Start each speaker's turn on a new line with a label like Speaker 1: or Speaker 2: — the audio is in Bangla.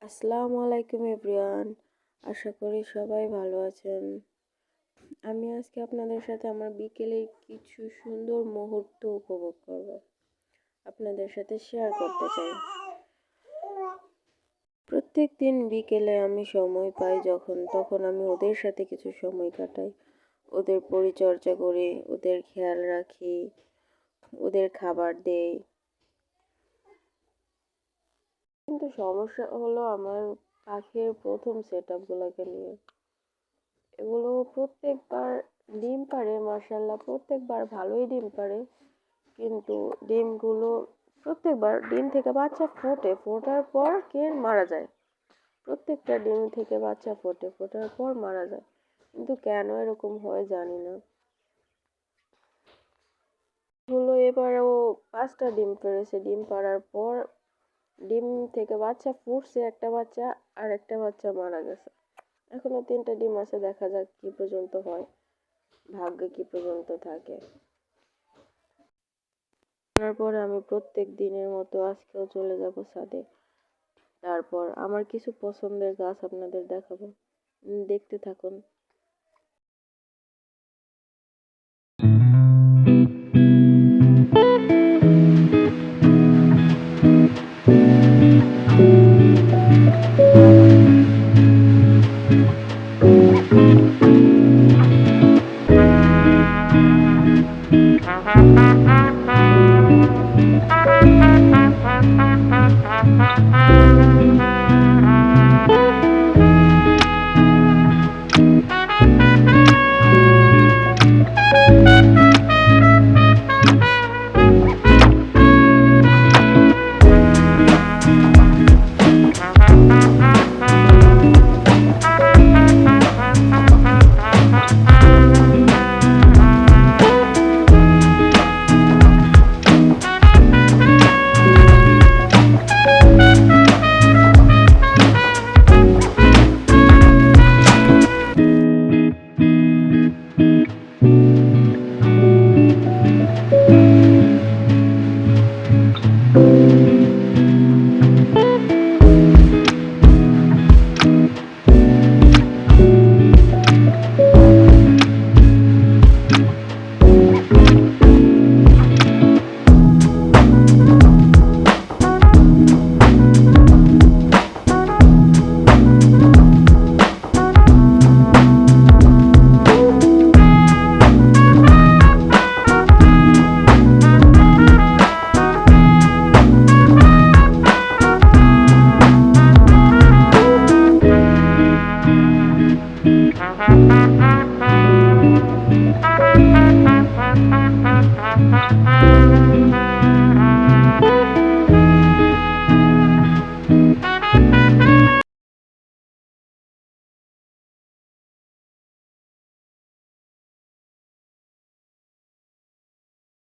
Speaker 1: আসসালামু আলাইকুম এভরিওয়ান। আশা করি সবাই ভালো আছেন। আমি আজকে আপনাদের সাথে আমার বিকেলের কিছু সুন্দর মুহূর্ত উপভোগ করব, আপনাদের সাথে শেয়ার করতে চাই। প্রত্যেক দিন বিকেলে আমি সময় পাই তখন আমি ওদের সাথে কিছু সময় কাটাই। ওদের পরিচর্যা করি, ওদের খেয়াল রাখি, ওদের খাবার দেই। কিন্তু সমস্যা হলো আমার পাখির প্রথম সেট আপগুলোকে নিয়ে। এগুলো প্রত্যেকবার ডিম পাড়ে, মাশাআল্লাহ প্রত্যেকবার ভালোই ডিম পাড়ে, কিন্তু ডিমগুলো প্রত্যেকবার ডিম থেকে বাচ্চা ফোটার পর মারা যায়। প্রত্যেকটা ডিম থেকে বাচ্চা ফোটার পর মারা যায়, কিন্তু কেন এরকম হয় জানি না। এবারও 5টা ডিম পেড়েছে। ডিম পাড়ার পর ডিম থেকে বাচ্চা ফুটছে একটা বাচ্চা, আর একটা বাচ্চা মারা গেছে। এখনো 3টা ডিম আছে, দেখা যাক কি পর্যন্ত হয়, ভাগ্যে কি পর্যন্ত থাকে। তারপরে আমি প্রত্যেক দিনের মতো আজকেও চলে যাব ছাদে। তারপর আমার কিছু পছন্দের গাছ আপনাদের দেখাবো, দেখতে থাকুন।